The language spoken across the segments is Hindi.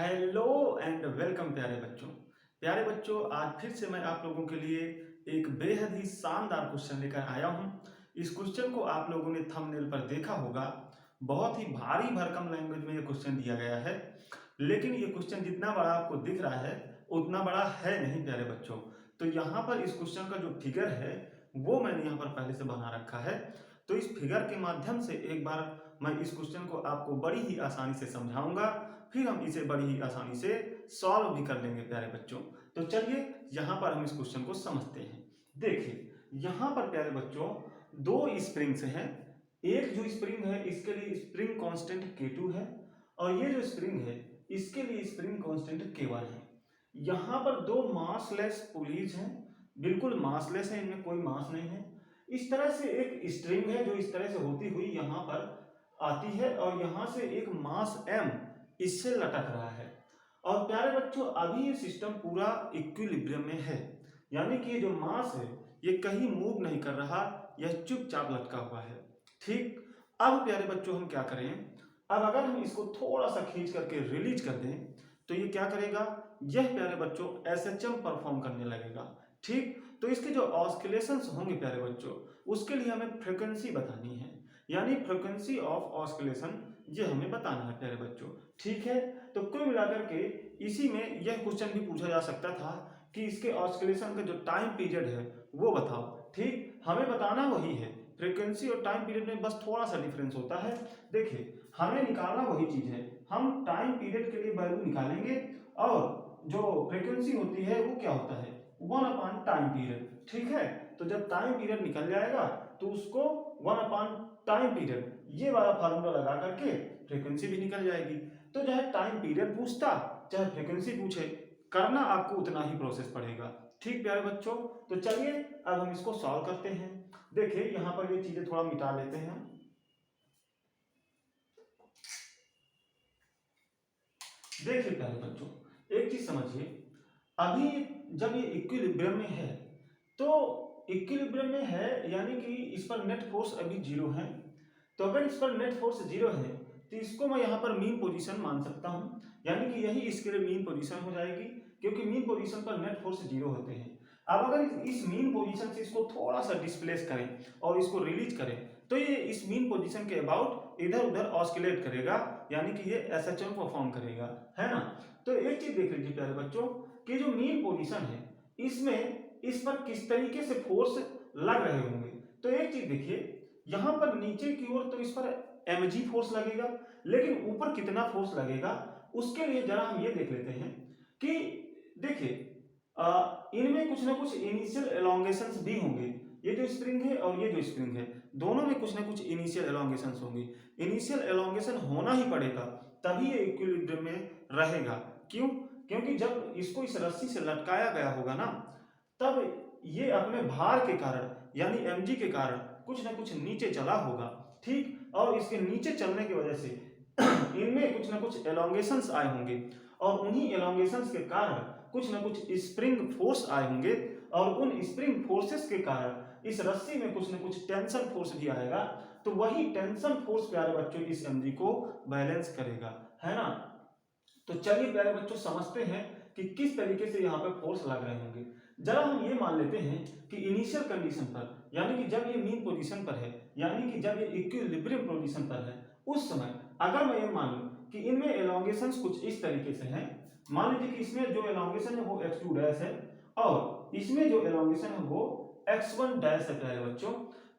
हेलो एंड वेलकम प्यारे बच्चों आज फिर से मैं आप लोगों के लिए एक बेहद ही शानदार क्वेश्चन लेकर आया हूं। इस क्वेश्चन को आप लोगों ने थंबनेल पर देखा होगा। बहुत ही भारी भरकम लैंग्वेज में ये क्वेश्चन दिया गया है, लेकिन ये क्वेश्चन जितना बड़ा आपको दिख रहा है उतना बड़ा है नहीं प्यारे बच्चों। तो यहाँ पर इस क्वेश्चन का जो फिगर है वो मैंने यहाँ पर पहले से बना रखा है। तो इस फिगर के माध्यम से एक बार मैं इस क्वेश्चन को आपको बड़ी ही आसानी से समझाऊंगा, फिर हम इसे बड़ी ही आसानी से सॉल्व भी कर लेंगे प्यारे बच्चों। तो चलिए यहाँ पर हम इस क्वेश्चन को समझते हैं। देखिए यहाँ पर प्यारे बच्चों दो स्प्रिंग्स हैं। एक जो स्प्रिंग है इसके लिए स्प्रिंग कांस्टेंट K2 है और ये जो स्प्रिंग है इसके लिए स्प्रिंग कांस्टेंट K1 है। यहाँ पर दो मासलेस पुलीज हैं, बिल्कुल मासलेस है, इनमें कोई मास नहीं है। इस तरह से एक स्ट्रिंग है जो इस तरह से होती हुई यहाँ पर आती है और यहाँ से एक मास M इससे लटक रहा है। और प्यारे बच्चों अभी ये सिस्टम पूरा इक्विलिब्रियम में है, यानी कि ये जो मास है ये कहीं मूव नहीं कर रहा, यह चुपचाप लटका हुआ है। ठीक, अब प्यारे बच्चों हम क्या करें, अब अगर हम इसको थोड़ा सा खींच करके रिलीज कर दें तो ये क्या करेगा, यह प्यारे बच्चों SHM परफॉर्म करने लगेगा। ठीक, तो इसके जो ऑस्किलेशंस होंगे प्यारे बच्चों उसके लिए हमें फ्रीक्वेंसी बतानी है, यानी फ्रीक्वेंसी ऑफ ऑस्किलेशन ये हमें बताना है प्यारे बच्चों। ठीक है, तो कुल मिलाकर के इसी में यह क्वेश्चन भी पूछा जा सकता था कि इसके ऑस्किलेशन का जो टाइम पीरियड है वो बताओ। ठीक, हमें बताना वही है, फ्रीक्वेंसी और टाइम पीरियड में बस थोड़ा सा डिफरेंस होता है। देखिए हमें निकालना वही चीज है, हम टाइम पीरियड के लिए वैल्यू निकालेंगे और जो फ्रीक्वेंसी होती है वो क्या होता है 1 टाइम पीरियड। ठीक है, तो जब टाइम पीरियड निकल जाएगा तो उसको 1 टाइम पीरियड ये वाला फार्मूला लगा करके फ्रीक्वेंसी भी निकल जाएगी। तो चाहे टाइम पीरियड पूछता चाहे फ्रीक्वेंसी पूछे, करना आपको उतना ही प्रोसेस पड़ेगा। ठीक प्यारे बच्चों, तो चलिए अब हम इसको सॉल्व करते हैं। देखिए यहाँ पर ये चीजें थोड़ा मिटा लेते हैं। देखिए प्यारे बच्चों एक चीज समझिए, अभी जब ये इक्विलिब्रियम में है तो इक्विलिब्रियम में है यानी कि इस पर नेट फोर्स अभी जीरो है। तो अगर इस पर नेट फोर्स जीरो है तो इसको मैं यहाँ पर मीन पोजीशन मान सकता हूँ, यानी कि यही इसके लिए मीन पोजीशन हो जाएगी, क्योंकि मीन पोजीशन पर नेट फोर्स जीरो होते हैं। अब अगर इस मीन पोजीशन से इसको थोड़ा सा डिस्प्लेस करें और इसको रिलीज करें तो ये इस मीन पोजीशन के अबाउट इधर उधर ऑस्किलेट करेगा, यानी कि ये SHM परफॉर्म करेगा, है ना। तो एक चीज देख लीजिए प्यारे बच्चों कि जो मीन पोजीशन है इसमें इस पर किस तरीके से फोर्स लग रहे होंगे। तो एक चीज देखिए, यहां पर नीचे की ओर तो इस पर mg फोर्स लगेगा, लेकिन ऊपर कितना फोर्स लगेगा उसके लिए जरा हम ये देख लेते हैं कि देखिए इनमें कुछ ना कुछ इनिशियल एलोंगेशंस भी होंगे। ये जो स्प्रिंग है और ये जो स्प्रिंग है दोनों में कुछ ना कुछ इनिशियल एलोंगेशंस होंगे। इनिशियल एलोंगेशन होना ही पड़ेगा तभी ये इक्विलिब्रियम में रहेगा। क्यों, क्योंकि जब इसको इस रस्सी से लटकाया गया होगा ना तब ये अपने भार के कारण यानी mg के कारण कुछ ना कुछ नीचे चला होगा। ठीक, और इसके नीचे चलने की वजह से इनमें कुछ ना कुछ एलोंगेशंस आए होंगे और उन्हीं एलोंगेशंस के कारण कुछ ना कुछ स्प्रिंग फोर्स आए होंगे और उन स्प्रिंग फोर्सेस के कारण इस रस्सी में कुछ ना कुछ टेंशन फोर्स भी आएगा। तो वही टेंशन फोर्स प्यारे बच्चों इस mg को बैलेंस करेगा, है ना। तो चलिए प्यारे बच्चों समझते हैं कि किस तरीके से यहाँ पे फोर्स लग रहे होंगे। जरा हम ये मान लेते हैं कि इनिशियल कंडीशन पर यानी कि जब ये मीन पोजीशन पर है, यानी कि जब ये इक्विलिब्रियम पोजीशन पर है, उस समय अगर मैं ये मान लूं कि इनमें एलोंगेशंस कुछ इस तरीके से हैं, मान लीजिए कि इसमें जो एलोंगेशन है वो x2 डैश है और इसमें जो एलोंगेशन है वो x1 डैश है प्यारे बच्चों।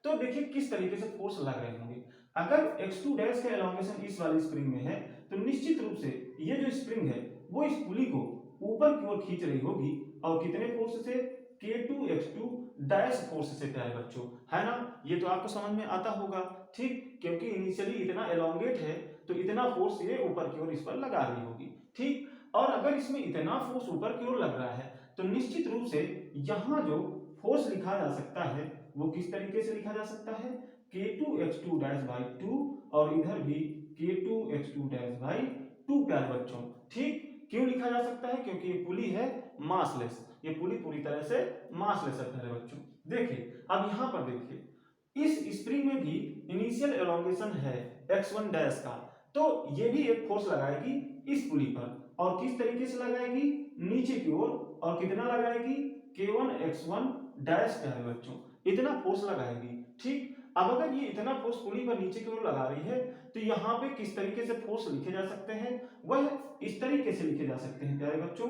तो देखिए किस तरीके से फोर्स लग रहे होंगे। अगर x2 डैश का एलोंगेशन इस वाली स्प्रिंग में है तो निश्चित रूप से ये जो स्प्रिंग है वो इस पुली को ऊपर की ओर खींच रही होगी और कितने फोर्स से K2x2 डैश फोर्स से प्यारे बच्चों, है ना। ये तो आपको समझ में आता होगा। ठीक, क्योंकि इनिशियली इतना एलोंगेट है तो इतना फोर्स ये ऊपर की ओर इस पर लगा रही होगी। ठीक, और अगर इसमें इतना फोर्स ऊपर की ओर लग रहा है तो निश्चित रूप से यहाँ जो फोर्स लिखा जा सकता है वो किस तरीके से लिखा जा सकता है K2x2 डैश बाई 2 और इधर भी K2x2 डैश बाई 2 प्यारे बच्चों। ठीक, क्यों लिखा जा सकता है, क्योंकि ये पुली है मासलेस, ये पुली पूरी तरह से मासलेस है प्यारे बच्चों। देखिए अब यहां पर देखिए इस स्प्रिंग में भी इनिशियल एलोंगेशन है x1 डैश का, तो ये भी एक फोर्स लगाएगी इस पुली पर, और किस तरीके से लगाएगी, नीचे की ओर, और कितना लगाएगी, K1X1 डैश प्यारे बच्चों, इतना फोर्स लगाएगी। ठीक, अब अगर ये इतना फोर्स पुली पर नीचे की ओर लगा रही है तो यहाँ पे किस तरीके से फोर्स लिखे जा सकते हैं, वह इस तरीके से लिखे जा सकते हैं प्यारे बच्चों,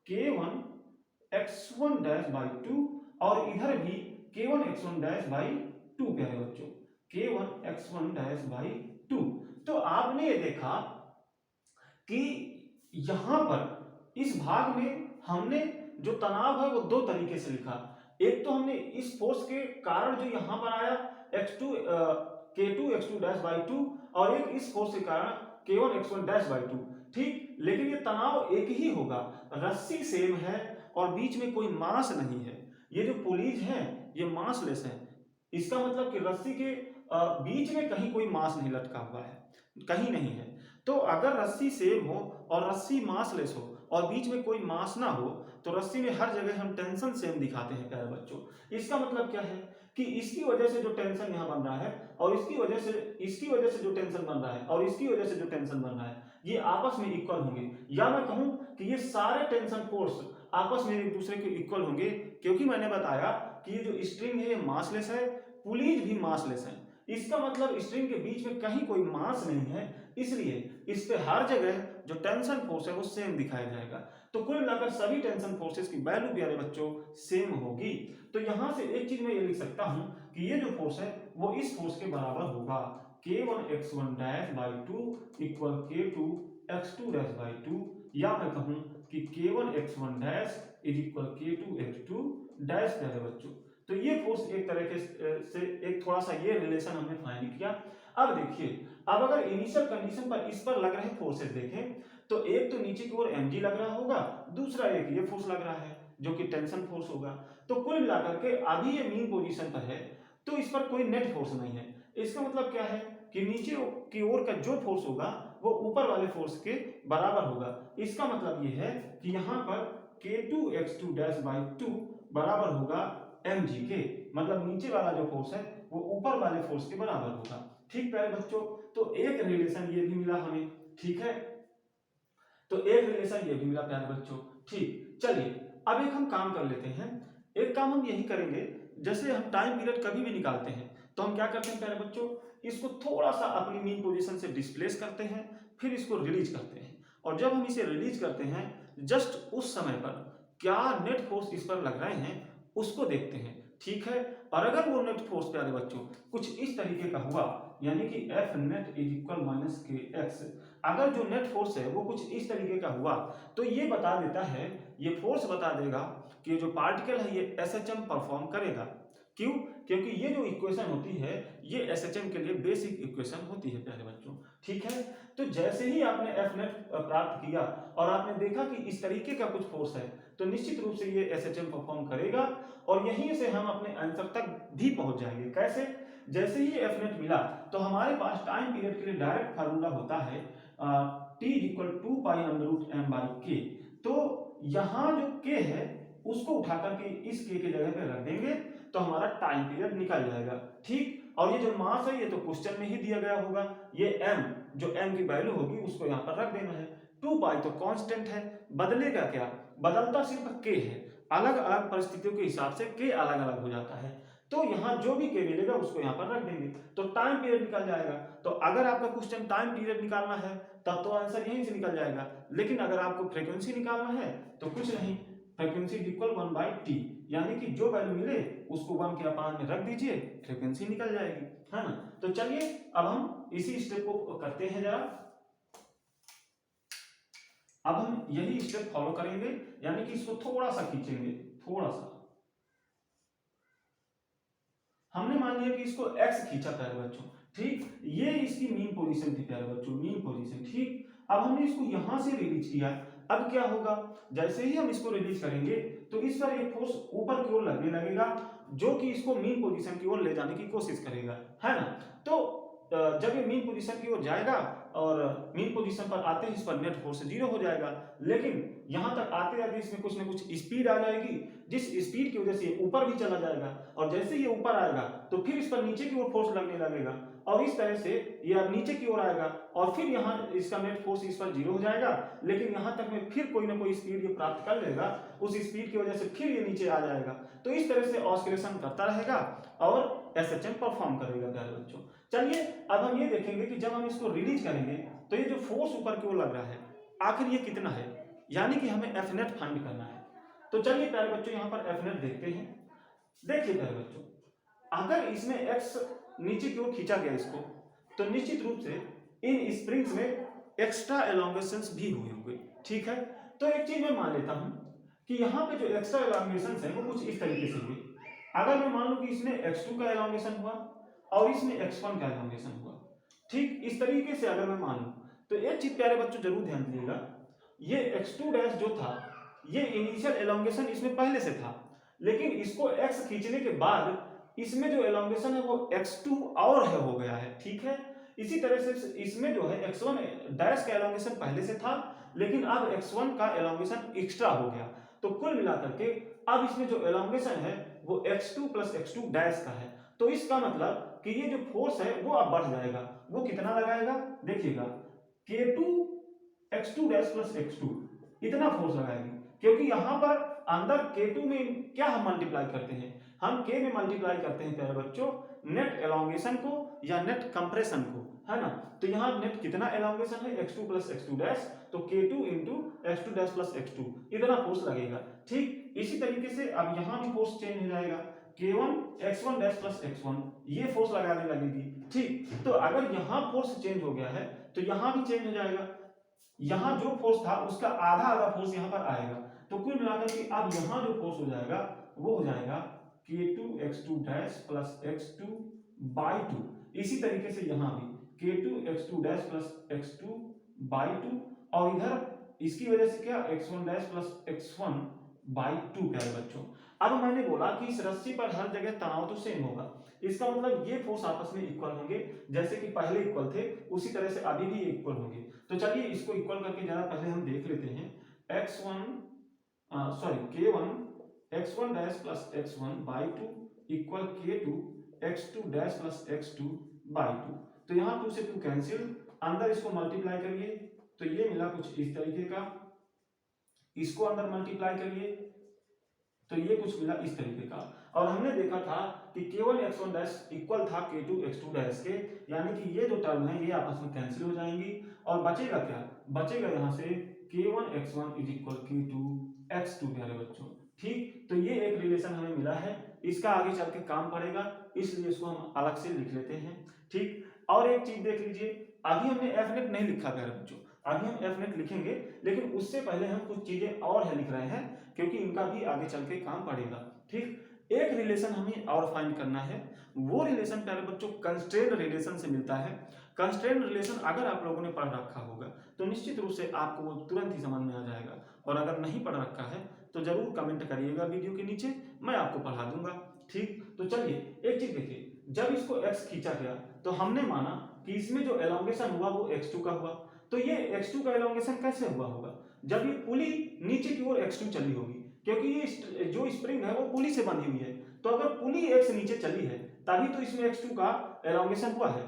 K1X1 डैश बाई 2, और इधर भी K1X1 डैश बाई 2 प्यारे बच्चों, K1X1 डैश बाई 2। तो आपने ये देखा कि यहां पर इस भाग में हमने जो तनाव है वो दो तरीके से लिखा। एक तो हमने इस फोर्स के कारण जो यहां पर आया K2X2 डैश बाई 2, और एक इस फोर्स के कारण K1X1 डैश बाई 2। ठीक, लेकिन ये तनाव एक ही होगा, रस्सी सेम है और बीच में कोई मास नहीं है। ये जो पुलीज है ये मासलेस है, इसका मतलब कि रस्सी के बीच में कहीं कोई मास नहीं लटका हुआ है, कहीं नहीं है। तो अगर रस्सी सेम हो और रस्सी मासलेस हो और बीच में कोई मास ना हो तो रस्सी में हर जगह हम टेंशन सेम दिखाते हैं प्यारे बच्चों। इसका मतलब क्या है कि इसकी वजह से जो टेंशन यहाँ बन रहा है और इसकी वजह से जो टेंशन बन रहा है और इसकी वजह से जो टेंशन बन रहा है, ये आपस में इक्वल होंगे, या मैं कहूं कि ये सारे टेंशन फोर्स आपस में एक दूसरे के इक्वल होंगे, क्योंकि मैंने बताया कि ये जो स्ट्रिंग है ये मासलेस है, पुलीज भी मासलेस है। इसका मतलब स्ट्रिंग के बीच में कहीं कोई मास नहीं है, इसलिए इस पे हर जगह जो टेंशन फोर्स है वो सेम दिखाया जाएगा। तो कुल मिलाकर सभी टेंशन फोर्सेस की वैल्यू प्यारे बच्चों सेम होगी। तो यहां से एक चीज मैं ये लिख सकता हूं कि ये जो फोर्स है वो इस फोर्स के बराबर होगा, K1X1 dash by 2 equal K2X2 dash by 2, या मैं कहूं कि K1X1 dash is equal K2X2 dash प्यारे बच्चों। तो ये फोर्स एक तरह से एक थोड़ा सा ये रिलेशन हमने फाइंड किया। अब देखिए, अब अगर इनिशियल कंडीशन पर इस पर लग रहे फोर्सेस देखें तो एक तो नीचे की ओर mg लग रहा होगा, दूसरा एक ये फोर्स लग रहा है जो कि टेंशन फोर्स होगा। तो कुल मिलाकर के अभी ये मीन पोजीशन पर है तो इस पर कोई नेट फोर्स नहीं है। इसका मतलब क्या है कि नीचे की ओर का जो फोर्स होगा वो ऊपर वाले फोर्स के बराबर होगा। इसका मतलब ये है कि यहाँ पर K2X2 डैश बाई 2 बराबर होगा mg के, मतलब नीचे वाला जो फोर्स है वो ऊपर वाले फोर्स के बराबर होगा। ठीक प्यारे बच्चों, तो एक रिलेशन ये भी मिला हमें, ठीक है, तो एक रिलेशन ये भी मिला प्यारे बच्चों। ठीक, चलिए अब एक हम काम कर लेते हैं। एक काम हम यही करेंगे, जैसे हम टाइम पीरियड कभी भी निकालते हैं तो हम क्या करते हैं प्यारे बच्चों, इसको थोड़ा सा अपनी मीन पोजीशन से डिस्प्लेस करते हैं, फिर इसको रिलीज करते हैं, और जब हम इसे रिलीज करते हैं जस्ट उस समय पर क्या नेट फोर्स इस पर लग रहे हैं उसको देखते हैं। ठीक है, और अगर वो नेट फोर्स प्यारे बच्चों कुछ इस तरीके का हुआ, यानी कि F net is equal minus KX, अगर जो नेट फोर्स है वो कुछ इस तरीके का हुआ तो ये बता देता है, ये फोर्स बता देगा कि जो पार्टिकल है ये SHM परफॉर्म करेगा। क्यों? क्योंकि ये जो इक्वेशन होती है ये SHM के लिए बेसिक इक्वेशन होती है प्यारे बच्चों। ठीक है, तो जैसे ही आपने F नेट प्राप्त किया और आपने देखा कि इस तरीके का कुछ फोर्स है तो निश्चित रूप से ये SHM परफॉर्म करेगा, और यहीं से हम अपने आंसर तक भी पहुंच जाएंगे। कैसे? जैसे ही F नेट मिला तो हमारे पास टाइम पीरियड के लिए डायरेक्ट फार्मूला होता है T equal 2 pi under root m by k। तो यहाँ जो k है उसको उठाकर के इस k की जगह पे रख देंगे तो हमारा टाइम पीरियड निकल जाएगा। ठीक, और ये जो मास है ये तो क्वेश्चन में ही दिया गया होगा, ये m जो m की वैल्यू होगी उसको यहाँ पर रख देना है। 2 पाई तो कांस्टेंट है, बदलेगा क्या? बदलता सिर्फ k है, अलग अलग परिस्थितियों के हिसाब से k अलग अलग हो जाता है। तो यहाँ जो भी k मिलेगा उसको यहाँ पर रख देंगे तो टाइम पीरियड निकल जाएगा। तो अगर आपका क्वेश्चन टाइम पीरियड निकालना है तब तो आंसर यहीं से निकल जाएगा, लेकिन अगर आपको फ्रीक्वेंसी निकालना है तो कुछ नहीं, फ्रीक्वेंसी इक्वल 1/t, यानी कि जो वैल्यू मिले उसको 1 के अपान में रख दीजिए, फ्रीक्वेंसी निकल जाएगी, है ना। तो चलिए अब हम इसी स्टेप को करते हैं जरा। अब हम यही स्टेप फॉलो करेंगे, यानी कि इसको थोड़ा सा खींचेंगे, थोड़ा सा। हमने मान लिया कि इसको x खींचा प्यारे बच्चों। ठीक, ये इसकी मीन पोजीशन थी प्यारे बच्चों, मीन पोजीशन। ठीक, अब हमने इसको यहां से रिलीज किया, अब क्या होगा, जैसे ही हम इसको रिलीज करेंगे तो इस पर एक फोर्स ऊपर की ओर लगने लगेगा जो कि इसको मीन पोजीशन की ओर ले जाने की कोशिश करेगा, है ना। तो जब ये मीन पोजीशन की ओर जाएगा और मीन पोजीशन पर आते ही इस पर नेट फोर्स 0 हो जाएगा, लेकिन यहां तक आते आते इसमें कुछ ना कुछ स्पीड आ जाएगी जिस स्पीड की वजह से ये ऊपर भी चला जाएगा, और जैसे ये ऊपर आएगा तो फिर इस पर नीचे की ओर फोर्स लगने लगेगा और इस तरह से ये अब नीचे की ओर आएगा और फिर यहाँ इसका नेट फोर्स इस पर 0 हो जाएगा, लेकिन यहाँ तक में फिर कोई ना कोई स्पीड ये प्राप्त कर लेगा, उस स्पीड की वजह से फिर ये नीचे आ जाएगा। तो इस तरह से ऑस्किलेशन करता रहेगा और एसएचएम परफॉर्म करेगा प्यारे बच्चों। चलिए अब हम ये देखेंगे कि जब हम इसको रिलीज करेंगे तो ये जो फोर्स ऊपर की ओर लग रहा है आखिर ये कितना है, यानी कि हमें एफ नेट फाइंड करना है। तो चलिए प्यारे बच्चों यहाँ पर एफ नेट देखते हैं। देखिए प्यारे बच्चों, अगर इसमें एक्स नीचे की ओर खींचा गया इसको, तो निश्चित रूप से इन स्प्रिंग्स में एक्स्ट्रा एलोंगेशंस भी हुए होंगे, ठीक है। तो एक चीज मैं मान लेता हूं कि यहाँ पे जो एक्स्ट्रा एलोंगेशंस है वो कुछ इस तरीके से हुए। अगर मैं मान लूं कि इसमें x2 का एलोंगेशन हुआ और इसमें x1 का एलोंगेशन हुआ, ठीक इस तरीके से अगर मैं मान लूं, तो एक चीज प्यारे बच्चों जरूर ध्यान दीजिएगा, ये x2 डैश जो था ये इनिशियल एलोंगेशन इसमें पहले से था, लेकिन इसको x खींचने के बाद इसमें जो एलोंगेशन है वो x2 और है हो गया है, ठीक है। इसी तरह से इसमें जो है x1 डैश का एलोंगेशन पहले से था, लेकिन अब x1 का एलोंगेशन एक्स्ट्रा हो गया। तो कुल मिलाकर के अब इसमें जो एलोंगेशन है वो x2 प्लस x2 डैश का है। तो इसका मतलब कि ये जो फोर्स है वो अब बढ़ जाएगा। वो कितना लगाएगा देखिएगा, k2 x2 dash plus x2 इतना फोर्स लगाएगी, क्योंकि यहां पर अंदर k2 में क्या हम मल्टीप्लाई करते हैं, हम k में मल्टीप्लाई करते हैं प्यारे बच्चों नेट एलोंगेशन को या नेट कंप्रेशन को, है ना। तो यहाँ नेट कितना एलोंगेशन है x2 प्लस x2 डैश, तो k2 into x2 dash plus x2 इतना फोर्स लगेगा, ठीक। इसी तरीके से अब यहाँ भी फोर्स चेंज हो जाएगा, k1 x1 dash plus x1 ये फोर्स लगाने लगेगी, ठीक। तो अगर यहाँ फोर्स चेंज हो गया है तो यहाँ भी चेंज हो जाएगा, यहाँ जो फोर्स था उसका आधा आधा फोर्स यहाँ पर आएगा। तो कुल मिलाकर के अब यहाँ जो फोर्स हो जाएगा वो हो जाएगा k2 x2 dash plus x2 by 2। इसी तरीके से यहाँ भी k2 x2 dash plus x2 by 2 और इधर इसकी वजह से क्या x1 dash plus x1 by 2 प्यारे बच्चों। अब मैंने बोला कि इस रस्सी पर हर जगह तनाव तो सेम होगा, इसका मतलब ये फोर्स आपस में इक्वल होंगे, जैसे कि पहले इक्वल थे उसी तरह से अभी भी इक्वल होंगे। तो चलिए इसको इक्वल करके जरा पहले हम देख लेते हैं, k1 x1 dash plus x1 by 2 equal k2 x2 dash plus x2 by 2। तो यहाँ 2 से 2 कैंसिल, अंदर इसको मल्टीप्लाई करिए तो ये मिला कुछ इस तरीके का, इसको अंदर मल्टीप्लाई करिए तो ये कुछ मिला इस तरीके का। और हमने देखा था कि k1 x1 डैश इक्वल था k2 x2 डैश के, यानी कि ये जो टर्म है ये आपस में कैंसिल हो जाएंगी और बचेगा क्या, बचेगा यहाँ से k1 x1 is equal k2 x2 प्यारे बच्चों, ठीक। तो ये एक रिलेशन हमें मिला है, इसका आगे चल के काम पड़ेगा इसलिए इसको हम अलग से लिख लेते हैं, ठीक। और एक चीज देख लीजिए, अभी हमने एफ नेट नहीं लिखा प्यारे बच्चों, अभी हम एफ नेट लिखेंगे, लेकिन उससे पहले हम कुछ चीजें और है लिख रहे हैं क्योंकि इनका भी आगे चल के काम पड़ेगा, ठीक। एक रिलेशन हमें और फाइंड करना है, वो रिलेशन प्यारे बच्चों कंस्ट्रेंट रिलेशन से मिलता है। कंस्ट्रेंट रिलेशन अगर आप लोगों ने पढ़ रखा होगा तो निश्चित रूप से आपको वो तुरंत ही समझ में आ जाएगा, और अगर नहीं पढ़ रखा है तो जरूर कमेंट करिएगा वीडियो के नीचे, मैं आपको पढ़ा दूंगा, ठीक। तो चलिए एक चीज देखिए, जब इसको x खींचा गया तो हमने माना कि इसमें जो एलोंगेशन हुआ वो x2 का हुआ। तो ये x2 का एलोंगेशन कैसे हुआ होगा, जब ये पुली नीचे की ओर x2 चली होगी, क्योंकि ये जो स्प्रिंग है वो पुली से बंधी हुई है। तो अगर पुली x नीचे चली है तभी तो इसमें x2 का एलोंगेशन हुआ है,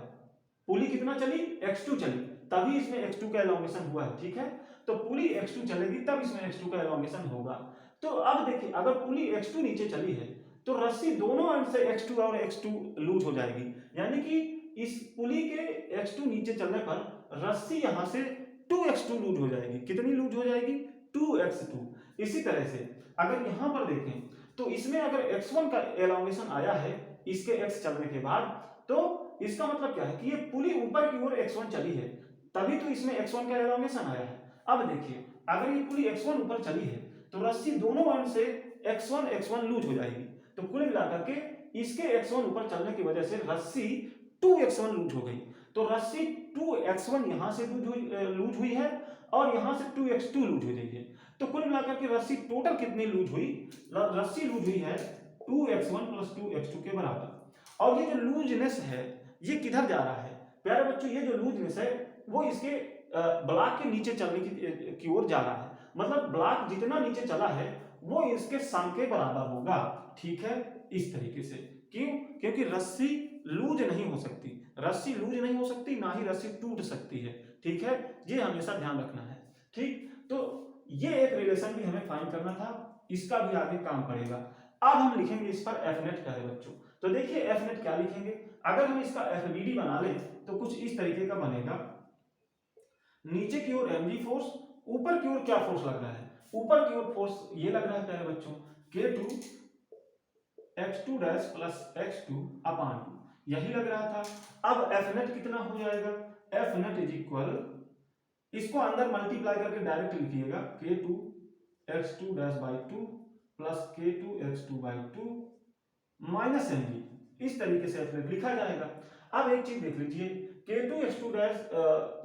पुली कितना चली x2 चली तभी इसमें x2 का एलोंगेशन हुआ है, ठीक है। तो पुली x2 चलेगी तब इसमें x2 का एलोंगेशन होगा। तो अब देखिए अगर पुली x2 नीचे चली है तो रस्सी दोनों एंड से x2 और x2 लूज हो जाएगी, यानी कि इस पुली के x2 नीचे चलने पर रस्सी यहां से 2x2 लूज हो जाएगी। कितनी लूज हो जाएगी 2x2। इसी तरह से अगर यहां पर देखें तो इसमें अगर x1 का एलोंगेशन आया है इसके x चलने के बाद, तो इसका मतलब क्या है कि ये पुली ऊपर की ओर x1 चली है तभी तो इसमें x1 का एलोंगेशन आया है। अब देखिए अगर ये पुली x1 ऊपर चली है तो रस्सी दोनों एंड से x1 लूज हो जाएगी, तो कुल मिलाकर के इसके x1 ऊपर चलने की वजह से रस्सी 2x1 लूज हो गई। तो रस्सी 2x1 यहां से लूज हुई है और यहां से 2x2 लूज हो गई है। तो कुल मिलाकर के रस्सी टोटल कितनी लूज हुई, रस्सी लूज हुई है 2x1 प्लस 2x2 के बराबर। और ये जो लूजनेस है ये किधर जा रहा है प्यारे बच्चों, ये जो लूजनेस है वो इसके ब्लॉक के नीचे चलने की ओर जा रहा है, मतलब ब्लॉक जितना नीचे चला है वो इसके सम के बराबर होगा, ठीक है। इस तरीके से क्यों? क्योंकि रस्सी लूज नहीं हो सकती, रस्सी लूज नहीं हो सकती, ना ही रस्सी टूट सकती है। ठीक है, ये हमेशा ध्यान रखना है। ठीक, तो ये एक रिलेशन भी हमें फाइंड करना था, इसका भी आगे काम पड़ेगा। अब हम लिखेंगे इस पर एफ नेट प्यारे बच्चों। तो देखिए एफ नेट क्या लिखेंगे, अगर हम इसका एफ बी डी बना लें तो कुछ इस तरीके का बनेगा। नीचे की ओर एम जी फोर्स, ऊपर की ओर क्या फोर्स लग रहा है, ऊपर की ओर फोर्स ये लग रहा है प्यारे बच्चों K2 x2 dash plus x2 अपान 2, यही लग रहा था। अब एफ नेट कितना हो जाएगा, एफ नेट इज इक्वल, इसको अंदर मल्टीप्लाई करके डायरेक्ट लिखिएगा K2 x2 dash by 2 plus K2 x2 by 2 minus mg, इस तरीके से एफ नेट लिखा जाएगा। अब एक चीज देख लीजिए, K2 x2 dash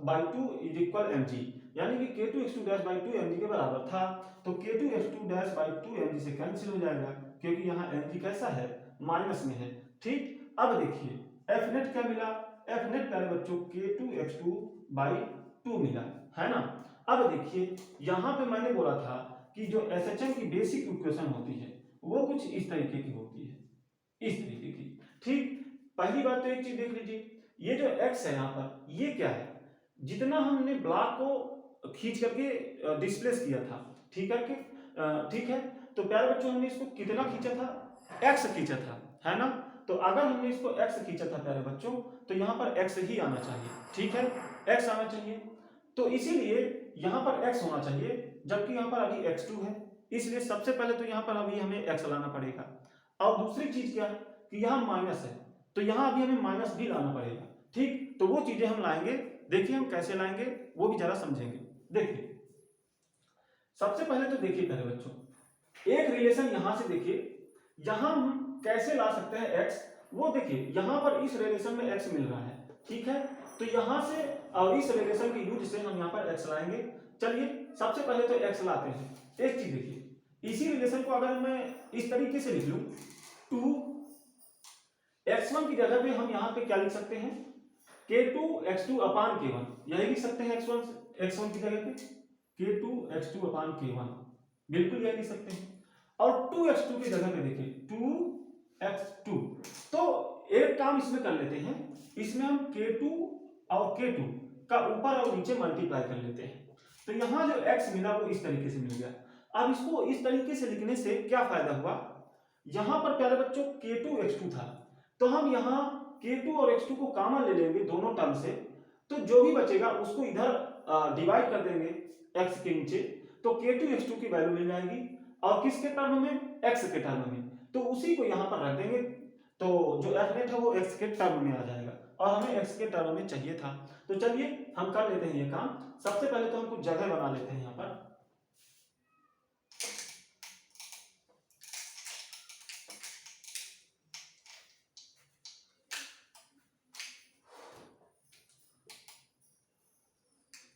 by 2 is equal mg, यानी कि K2 x2 dash by 2 mg के बराबर था, तो K2 x2 dash by 2 mg से कैंसिल हो जाएगा, क्योंकि यहाँ mg कैसा है, माइनस में है। ठीक, अब देखिए एफ नेट क्या मिला, एफ नेट प्यारे बच्चों K2 x2 बाई 2 मिला, है ना। अब देखिए यहाँ पे मैंने बोला था कि जो SHM की बेसिक इक्वेशन होती है वो कुछ इस तरीके की होती है, इस तरीके की। ठीक, पहली बात तो एक चीज देख लीजिए, ये जो x है यहाँ पर, ये क्या है, जितना हमने ब्लॉक को खींच करके डिस्प्लेस किया था, ठीक है, तो प्यारे बच्चों हमने इसको कितना खींचा था, x खींचा था, है ना। तो अगर हमने इसको x खींचा था प्यारे बच्चों, तो यहाँ पर x ही आना चाहिए। ठीक है, x आना चाहिए, तो इसीलिए यहाँ पर x होना चाहिए, जबकि यहाँ पर अभी x2 है, इसलिए सबसे पहले तो यहाँ पर अभी हमें x लाना पड़ेगा। और दूसरी चीज क्या है कि यहाँ माइनस है, तो यहाँ अभी हमें माइनस भी लाना पड़ेगा। ठीक, तो वो चीजें हम लाएंगे, देखिए हम कैसे लाएंगे वो भी जरा समझेंगे। देखिए सबसे पहले तो देखिए पहले बच्चों, एक रिलेशन यहां से देखिए, यहां हम कैसे ला सकते हैं x, वो देखिए यहां पर इस रिलेशन में x मिल रहा है, ठीक है, तो यहां से और इस रिलेशन के यूज से हम यहां पर x लाएंगे। चलिए सबसे पहले तो x लाते हैं। एक चीज देखिए, इसी रिलेशन को अगर मैं इस तरीके से लिख लूं, 2x1 की जगह पे हम यहां पे क्या लिख सकते हैं, K2 x2 अपान K1, यही लिख सकते हैं x1 की जगह पे K2 x2 अपान K1, बिल्कुल यही लिख सकते हैं। और 2x2 की जगह पे देखिए 2x2, तो एक काम इसमें कर लेते हैं, इसमें हम K2 और K2 का ऊपर और नीचे मल्टीप्लाई कर लेते हैं, तो यहां जो x मिला वो इस तरीके से मिल गया। अब इसको इस तरीके से लिखने से क्या फायदा हुआ, यहां पर प्यारे बच्चों K2 x2 था, तो हम यहां K2 और x2 को कॉमन ले लेंगे दोनों टर्म से, तो जो भी बचेगा उसको इधर डिवाइड कर देंगे x के नीचे, तो K2 x2 की वैल्यू मिल जाएगी, और किसके टर्म में, x के टर्म में, तो उसी को यहां पर रख देंगे, तो जो एफ नेट है वो x के टर्म में आ जाएगा, और हमें x के टर्म में चाहिए था। तो चलिए हम कर लेते हैं ये काम। सबसे पहले तो हम कुछ जगह बना लेते हैं यहाँ पर,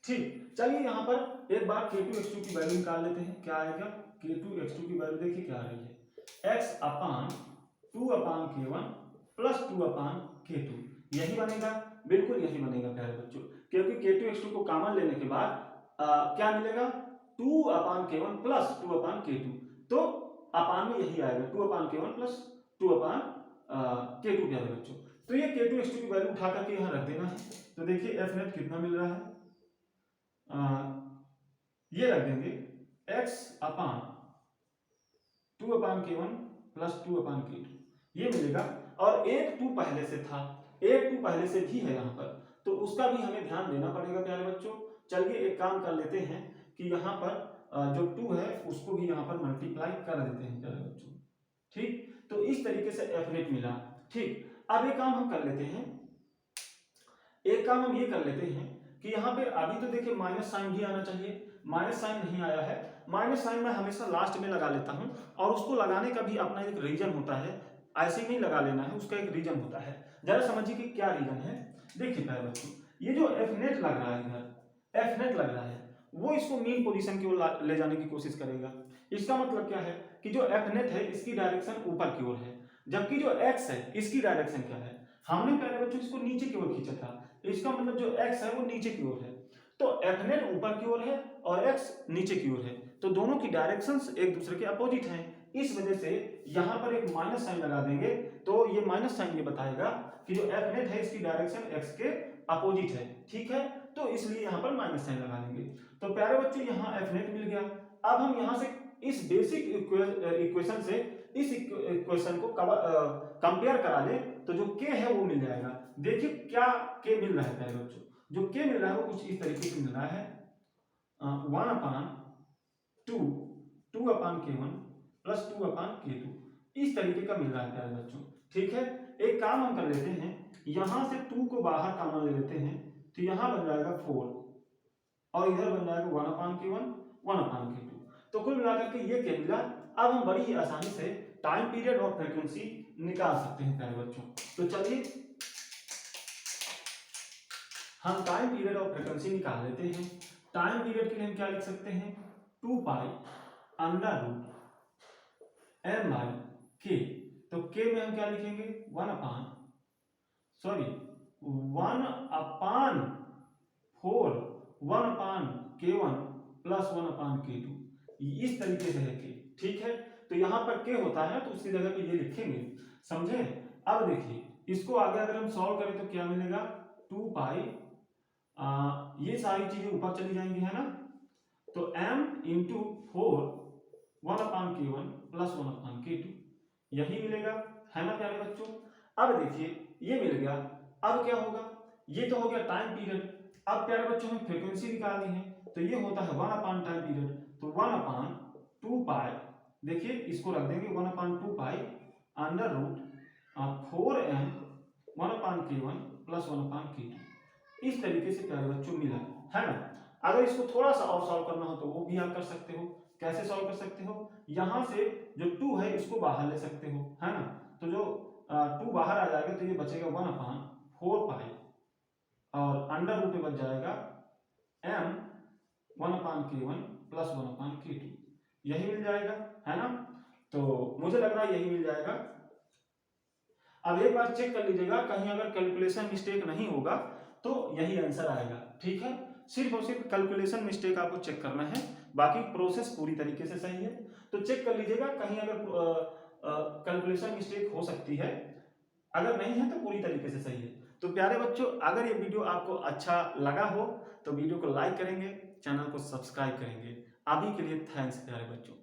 ठीक, चलिए यहाँ पर एक बार K2 x2 की वैल्यू निकाल लेते हैं, क्या आएगा, K2 x2 की वैल्यू देखिए क्या आ रही है, x अपान 2 अपान K1 प्लस 2 अपान K2, यही बनेगा, बिल्कुल यही बनेगा प्यारे बच्चों, क्योंकि K2 x2 को कॉमन लेने के बाद क्या मिलेगा, 2 अपान K1 प्लस 2 अपान K2, तो अपान में यही आएगा 2 अपान K1 प्लस 2 अपान K2 प्यारे बच्चों। तो ये K2 x2 की वैल्यू उठा करके यहाँ रख देना है, तो देखिए एफ नेट कितना मिल रहा है, ये रख देंगे x अपान 2 अपान K1 प्लस 2 अपान K2, ये मिलेगा, और एक 2 पहले से था, एक 2 पहले से भी है यहाँ पर, तो उसका भी हमें ध्यान देना पड़ेगा प्यारे बच्चों। चलिए एक काम कर लेते हैं कि यहाँ पर जो 2 है उसको भी यहाँ पर मल्टीप्लाई कर देते हैं प्यारे बच्चों। ठीक, तो इस तरीके से एफ नेट मिला। ठीक, अब एक काम हम कर लेते हैं, एक काम हम ये कर लेते हैं कि यहाँ पे अभी तो देखिए माइनस साइन भी आना चाहिए, माइनस साइन नहीं आया है, माइनस साइन मैं हमेशा लास्ट में लगा लेता हूँ, और उसको लगाने का भी अपना एक रीजन होता है, ऐसे ही नहीं लगा लेना है, उसका एक रीजन होता है, जरा समझिए कि क्या रीजन है। देखिए प्यारे बच्चों, ये जो एफ नेट लग रहा है इधर, एफ नेट लग रहा है, वो इसको मीन पोजीशन की ओर ले जाने की कोशिश करेगा। इसका मतलब क्या है कि जो एफ नेट है इसकी डायरेक्शन ऊपर की ओर है, जबकि जो एक्स है इसकी डायरेक्शन क्या है, हमने प्यारे बच्चों इसको नीचे की ओर खींचा था, इसका मतलब जो x है वो नीचे की ओर है, तो एफ नेट ऊपर की ओर है और x नीचे की ओर है, तो दोनों की डायरेक्शंस एक दूसरे के अपोजिट हैं, इस वजह से यहाँ पर एक माइनस साइन लगा देंगे, तो ये माइनस साइन ये बताएगा कि जो एफ नेट है इसकी डायरेक्शन एक्स के अपोजिट है, ठीक है, तो इसलिए यहाँ पर माइनस साइन लगा देंगे। तो प्यारे बच्चों यहाँ एफ नेट मिल गया। अब हम यहाँ से इस बेसिक इक्वेशन से इस इक्वेशन को कंपेयर करा ले तो जो k है वो मिल जाएगा। देखिए क्या k मिल रहा है प्यारे बच्चों, जो k मिल रहा है वो कुछ इस तरीके से मिल रहा है 1/2 प्लस 2/k2, इस तरीके का मिल रहा है प्यारे बच्चों, ठीक है। एक काम हम कर लेते हैं, यहां से 2 को बाहर कॉमन ले लेते हैं, तो यहां बन जाएगा 4 और इधर बन जाएगा 1/k1 1/k2। तो कुल मिलाकर के ये क्या मिला। अब हम बड़ी ही आसानी से टाइम पीरियड और फ्रीक्वेंसी निकाल सकते हैं प्यारे बच्चों। तो चलिए हम टाइम पीरियड और फ्रीक्वेंसी निकाल लेते हैं। टाइम पीरियड के लिए हम क्या लिख सकते हैं, 2π√m/k। तो k में हम क्या लिखेंगे 1/4 1/4 प्लस 1/k2, इस तरीके से है k, ठीक है। तो यहाँ पर k होता है तो उसकी जगह पे ये लिखेंगे, समझे। अब देखिए इसको आगे अगर हम सॉल्व करें तो क्या मिलेगा 2π, ये सारी चीजें ऊपर चली जाएंगी, है ना। तो m into 4 1/k1 plus 1/k2 यही मिलेगा, है ना प्यारे बच्चों। अब देखिए ये मिल गया। अब क्या होगा, ये तो हो गया टाइम पीरियड। अब प्यारे बच्चों हमें फ्रीक्वेंसी निकालनी है, तो ये होता है 1/टाइम पीरियड, तो 1/2π, देखिए इसको रख देंगे 1/2π √4m 1/k1 प्लस 1/k2, इस तरीके से प्यारे बच्चों मिला, है ना। अगर इसको थोड़ा सा और सॉल्व करना हो तो वो भी आप कर सकते हो। कैसे सॉल्व कर सकते हो, यहां से जो 2 है इसको बाहर ले सकते हो, है ना। तो जो 2 बाहर आ जाएगा तो ये बचेगा 1/4π और अंडर रूट में बच जाएगा m 1/k1 प्लस 1/k2, यही मिल जाएगा, है ना। तो मुझे लग रहा है यही मिल जाएगा। अब एक बार चेक कर लीजिएगा, कहीं अगर कैलकुलेशन मिस्टेक नहीं होगा तो यही आंसर आएगा, ठीक है। सिर्फ और सिर्फ कैलकुलेशन मिस्टेक आपको चेक करना है, बाकी प्रोसेस पूरी तरीके से सही है। तो चेक कर लीजिएगा, कहीं अगर कैलकुलेशन मिस्टेक हो सकती है, अगर नहीं है तो पूरी तरीके से सही है। तो प्यारे बच्चों अगर ये वीडियो आपको अच्छा लगा हो तो वीडियो को लाइक करेंगे, चैनल को सब्सक्राइब करेंगे। अभी के लिए थैंक्स प्यारे बच्चों।